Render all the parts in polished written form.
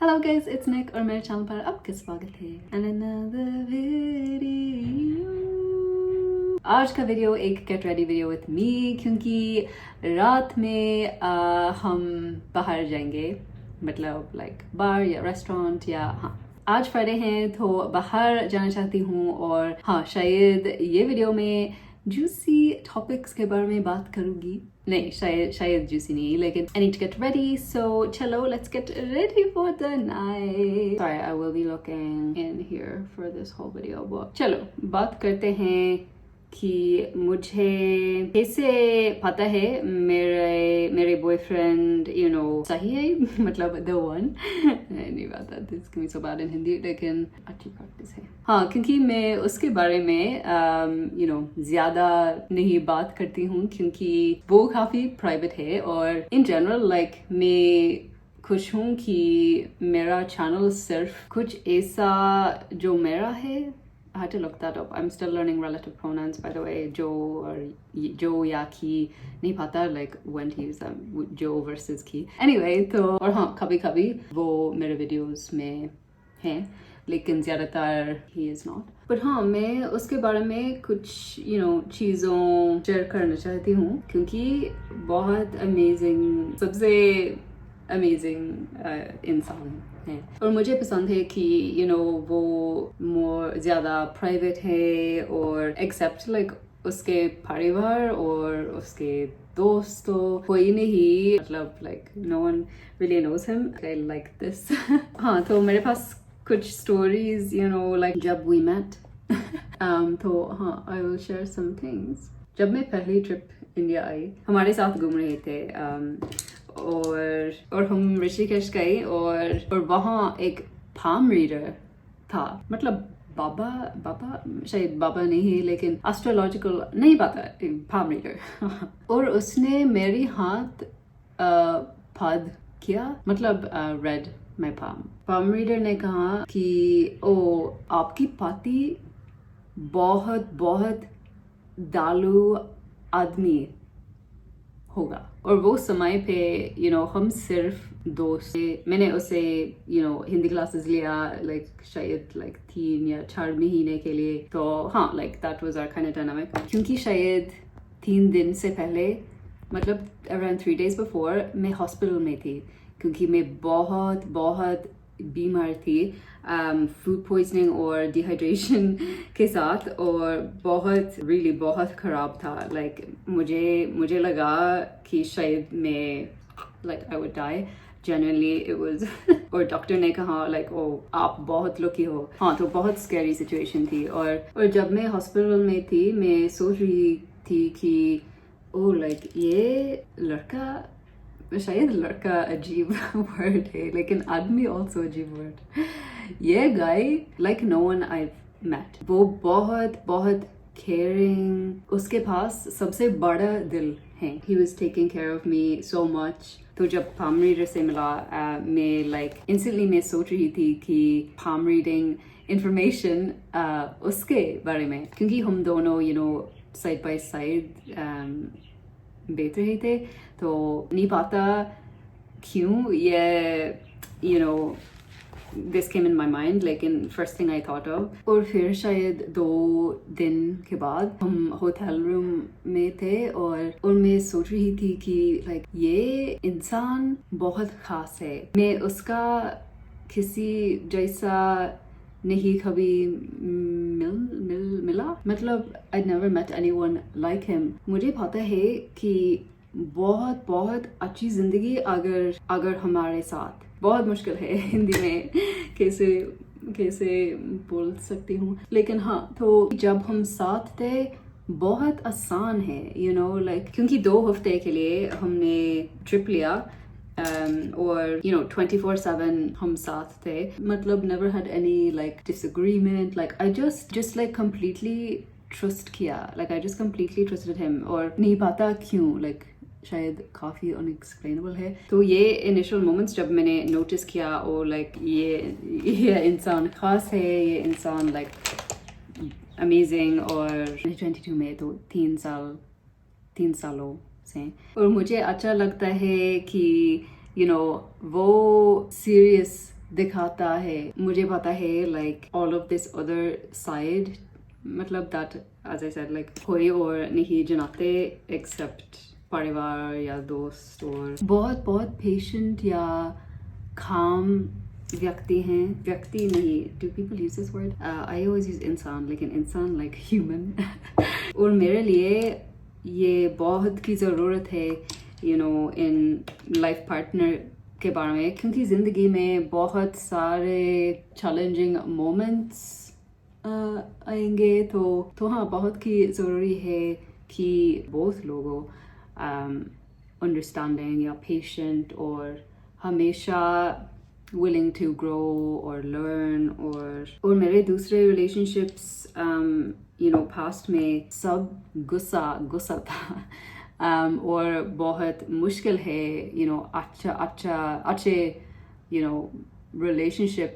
Hello guys, it's निक और मेरे channel पर आपका स्वागत है एंड अनदर वीडियो। आज का वीडियो एक get ready video with me, क्योंकि रात में हम बाहर जाएंगे, मतलब लाइक बार या रेस्टोरेंट या हाँ आज फ्राइडे है तो बाहर जाना चाहती हूँ। और हाँ, शायद ये वीडियो में जूसी टॉपिक्स के बारे में बात करूंगी। नहीं, शायद जूसी नहीं, लेकिन I need to get ready, so चलो let's get ready for the night. Sorry, I will be looking in here for this whole video, but चलो बात करते हैं कि मुझे कैसे पता है मेरे बॉयफ्रेंड सही है, मतलब द वन। नहीं पता, this can be so bad in Hindi, लेकिन अच्छी प्रैक्टिस है। हाँ, क्योंकि मैं उसके बारे में ज्यादा नहीं बात करती हूँ, क्योंकि वो काफी प्राइवेट है। और इन जनरल लाइक मैं खुश हूँ कि मेरा चैनल सिर्फ कुछ ऐसा जो मेरा है। I had to look that up. I'm still learning relative pronouns, by the way. जो या की नहीं पता, like when to use them. जो versus की. Anyway, तो और हाँ, कभी कभी वो मेरे videos में हैं, लेकिन ज़्यादातर he is not. But हाँ, मैं उसके बारे में कुछ चीज़ों शेयर करना चाहती हूँ, क्योंकि बहुत amazing, सबसे अमेजिंग इंसान है। और मुझे पसंद है कि वो मोर ज़्यादा प्राइवेट है, और एक्सेप्ट लाइक उसके परिवार और उसके दोस्तों कोई नहीं, मतलब like no one really knows him like this. हाँ, तो मेरे पास कुछ स्टोरीज लाइक जब वी मेट। तो हाँ, I will share some things. जब मैं पहली ट्रिप इंडिया आई, हमारे साथ घूम रहे थे और हम ऋषिकेश गए, और वहाँ एक पाम रीडर था, मतलब बाबा शायद बाबा नहीं है, लेकिन एस्ट्रोलॉजिकल नहीं पता, पाम रीडर। और उसने मेरी हाथ पद किया, मतलब रेड माय पाम रीडर ने कहा कि ओ आपकी पति बहुत बहुत दालू आदमी होगा। और वो समय पे हम सिर्फ दोस्त, मैंने उसे हिंदी क्लासेस लिया, लाइक शायद 3 या 4 महीने के लिए। तो हाँ, like that was our kind of dynamic, क्योंकि शायद 3 दिन से पहले, मतलब अराउंड 3 days बिफोर, मैं हॉस्पिटल में थी, क्योंकि मैं बहुत बहुत बीमार थी, फूड पॉइजनिंग और डिहाइड्रेशन के साथ, और बहुत ख़राब था। लाइक मुझे लगा कि शायद मैं I would die, genuinely it was. और डॉक्टर ने कहा लाइक ओ आप बहुत लकी हो। हाँ, तो बहुत स्कैरी सिचुएशन थी। और जब मैं हॉस्पिटल में थी, मैं सोच रही थी कि ओ लाइक ये लड़का, शायद लड़का अजीब वर्ड है, लेकिन आदमी ऑल्सो अजीब वर्ड। ये guy like no one I met, वो बहुत बहुत केयरिंग, उसके पास सबसे बड़ा दिल है। He was taking care of me so much. तो जब पाम रीडर से मिला, मैं लाइक इंस्टेंटली मैं सोच रही थी कि पाम रीडिंग इंफॉर्मेशन उसके बारे में, क्योंकि हम दोनों साइड बाय साइड बेच रहे थे, तो नहीं पता क्यों ये this came in my mind, लेकिन first thing I thought of. और फिर शायद 2 दिन के बाद हम होटल रूम में थे, और मैं सोच रही थी कि लाइक ये इंसान बहुत खास है, मैं उसका किसी जैसा नहीं कभी मिला, मतलब I never met anyone like him। मुझे पता है कि बहुत बहुत अच्छी जिंदगी अगर हमारे साथ, बहुत मुश्किल है हिंदी में कैसे बोल सकती हूँ, लेकिन हाँ, तो जब हम साथ थे बहुत आसान है, लाइक क्योंकि 2 हफ्ते के लिए हमने ट्रिप लिया, और 24/7 हम साथ थे, मतलब never had any like disagreement, like I just like completely trust किया, like I just completely trusted him। और नहीं पता क्यों, like शायद काफ़ी अनएक्सप्लेनेबल है। तो ये इनिशियल मोमेंट्स जब मैंने नोटिस किया, और लाइक ये इंसान खास है, ये इंसान लाइक अमेजिंग। और 2022 में तो 3 सालों से, और मुझे अच्छा लगता है कि वो सीरियस दिखाता है। मुझे पता है like all of this other side, मतलब that as I said like कोई और नहीं जानते except परिवार या दोस्त, और बहुत बहुत पेशेंट या calm व्यक्ति हैं, व्यक्ति नहीं, do people use this word? I always use इंसान, लेकिन इंसान like human और मेरे लिए ये बहुत की ज़रूरत है you know in life partner के बारे में, क्योंकि ज़िंदगी में बहुत सारे चैलेंजिंग मोमेंट्स आएंगे, तो हाँ बहुत की ज़रूरी है कि बोथ लोगों अंडरस्टैंडिंग या पेशेंट और हमेशा willing to grow or learn, और मेरे दूसरे relationships you know past में सब गुस्सा था और बहुत मुश्किल है you know अच्छे you know relationship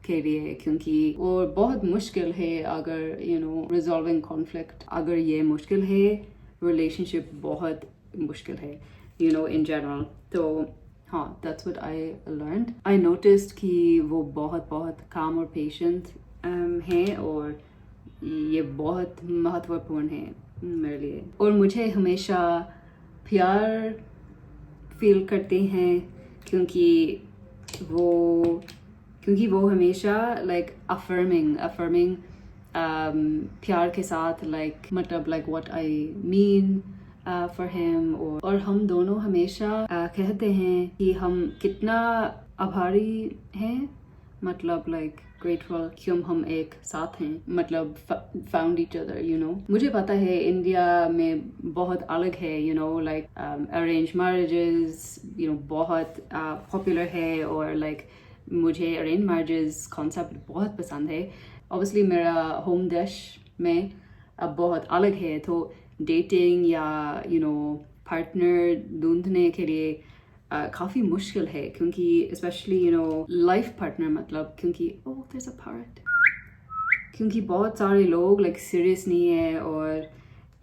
के लिए, क्योंकि और बहुत मुश्किल है अगर you know resolving conflict, अगर ये मुश्किल है relationship बहुत मुश्किल है you know in general। तो हाँ that's what I learned। I noticed कि वो बहुत calm और patient हैं, और ये बहुत महत्वपूर्ण है मेरे लिए, और मुझे हमेशा प्यार फील करते हैं क्योंकि वो हमेशा like affirming प्यार के साथ like मतलब like what I mean for him, और हम दोनों हमेशा कहते हैं कि हम कितना आभारी हैं, मतलब like grateful कि हम एक साथ हैं, मतलब found each other you know। मुझे पता है इंडिया में बहुत अलग है you know like arranged marriages you know बहुत popular है, और like मुझे arranged marriages concept बहुत पसंद है। obviously मेरा home देश में अब बहुत अलग है, तो डेटिंग या you know पार्टनर ढूंढने के लिए काफ़ी मुश्किल है, क्योंकि especially you know life partner, मतलब क्योंकि there's a parrot, क्योंकि बहुत सारे लोग like serious नहीं है, और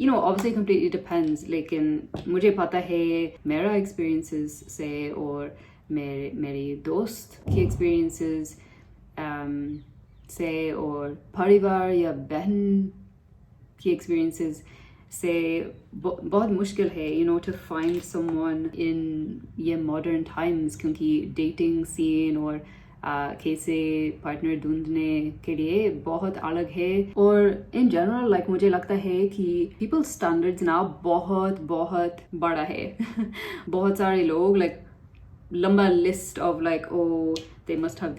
you know obviously completely depends, लेकिन मुझे पता है मेरा experiences से और मेरी दोस्त की experiences से और परिवार या बहन की experiences से बहुत मुश्किल है you know to find someone in ये modern times, क्योंकि dating scene और कैसे partner ढूंढने के लिए बहुत अलग है, और in general like मुझे लगता है कि people standards ना बहुत बड़ा है बहुत सारे लोग like लंबा list of like oh they must have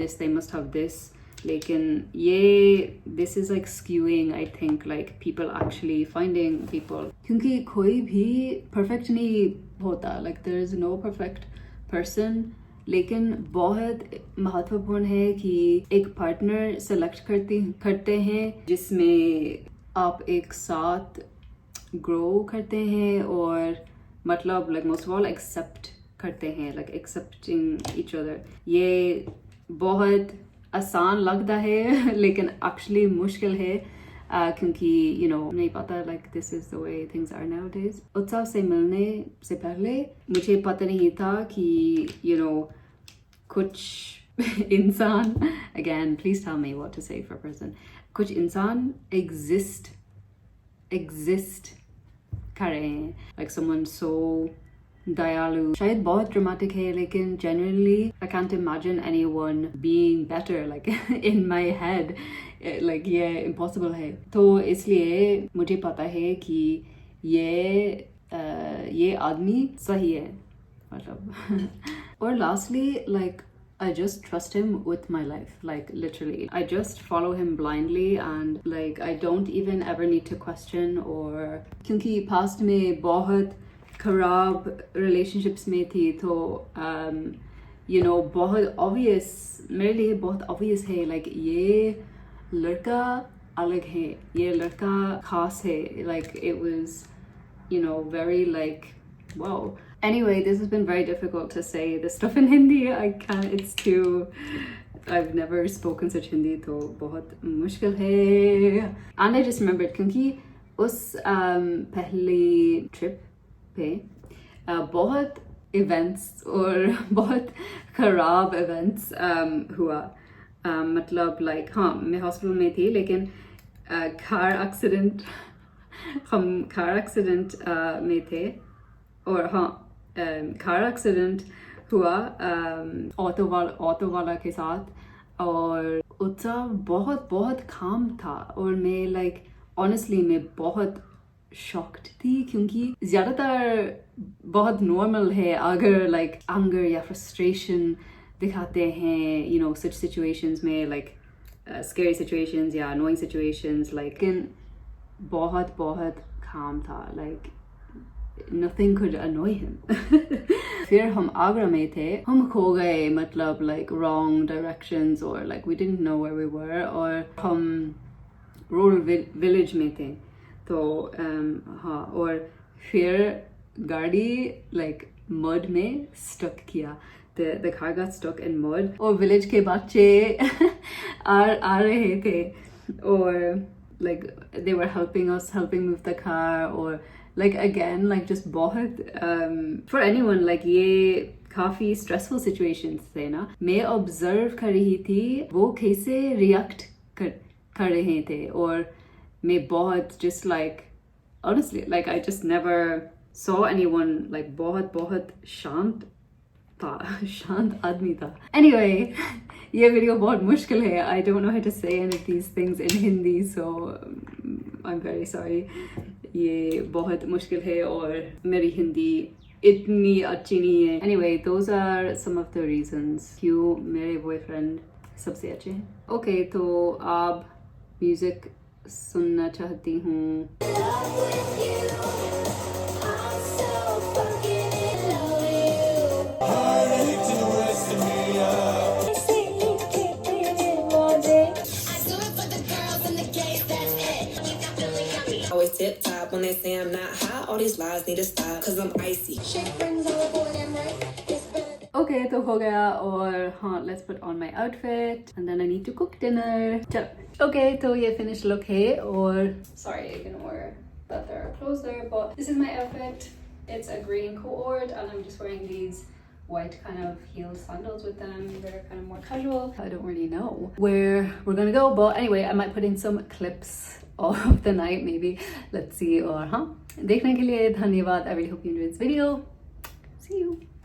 this, लेकिन ये this is like skewing I think like people actually finding people, क्योंकि कोई भी perfect नहीं होता, like there is no perfect person, लेकिन बहुत महत्वपूर्ण है कि एक पार्टनर सेलेक्ट करते हैं जिसमें आप एक साथ ग्रो करते हैं, और मतलब like most of all accept करते हैं, like accepting each other। ये बहुत आसान लगता है लेकिन एक्चुअली मुश्किल है, क्योंकि you know नहीं पता like this is the way things are nowadays। उत्सव से मिलने से पहले मुझे पता नहीं था कि you know कुछ इंसान again please tell me what to say for a person, कुछ इंसान exist कर रहे हैं, like someone so दयालु, शायद बहुत ड्रामेटिक है, लेकिन genuinely I can't imagine anyone being better like in my head, like ये impossible है, तो इसलिए मुझे पता है कि ये आदमी सही है मतलब और lastly like I just trust him with my life, like literally I just follow him blindly, and like I don't even ever need to question, or क्योंकि past में बहुत खराब relationships में थी, तो you know बहुत obvious मेरे लिए बहुत obvious है like ये लड़का अलग है, ये लड़का खास है, like it was you know very like wow। Anyway, this has been very difficult to say this stuff in Hindi. I can't, it's too, I've never spoken such Hindi, तो बहुत मुश्किल है। And I just remembered क्योंकि उस पहली trip पे बहुत events और बहुत ख़राब इवेंट्स हुआ। मतलब लाइक हाँ मैं हॉस्पिटल में थी लेकिन कार एक्सीडेंट हम कार एक्सीडेंट में थे और हाँ कार एक्सीडेंट हुआ ऑटो वाला के साथ और उसका बहुत बहुत काम था और मैं लाइक ऑनेस्टली मैं बहुत शॉक्ड थी क्योंकि ज़्यादातर बहुत नॉर्मल है अगर लाइक एंगर या फ्रस्ट्रेशन दिखाते हैं यू नो सच सिचुएशंस में लाइक स्कैरी सिचुएशंस या अनोइंग सिचुएशंस लेकिन बहुत बहुत काम था like nothing could annoy him फिर हम आगरा में थे हम खो गए मतलब like wrong directions or like we didn't know where we were और हम rural village में थे तो हाँ और फिर गाड़ी like mud में stuck किया the car got stuck in mud और village के बच्चे आ रहे थे और like they were helping move the car or like again like just बहुत for anyone like ये काफ़ी stressful situations थे ना मैं observe कर रही थी वो कैसे react कर रहे थे और मैं बहुत just like honestly like I just never saw anyone like बहुत शांत आदमी था anyway ये वीडियो बहुत मुश्किल है I don't know how to say any of these things in Hindi so I'm very sorry ये बहुत मुश्किल है और मेरी हिंदी इतनी अच्छी नहीं है anyway those are some of the reasons क्यों मेरे बॉयफ्रेंड सबसे अच्छे हैं okay तो आप म्यूजिक सुनना चाहती हूँ Always tip top when they say I'm not hot. All these lies need to stop, cause I'm icy. Okay, तो हो गया और हाँ let's put on my outfit and then I need to cook dinner. चलो okay, तो ये finished look है और sorry ignore that there are clothes there but this is my outfit. It's a green cord and I'm just wearing these white kind of heel sandals with them. They're kind of more casual. I don't really know where we're gonna go but anyway I might put in some clips of the night maybe. Let's see और हाँ देखने के लिए धन्यवाद. I really hope you enjoyed this video. See you.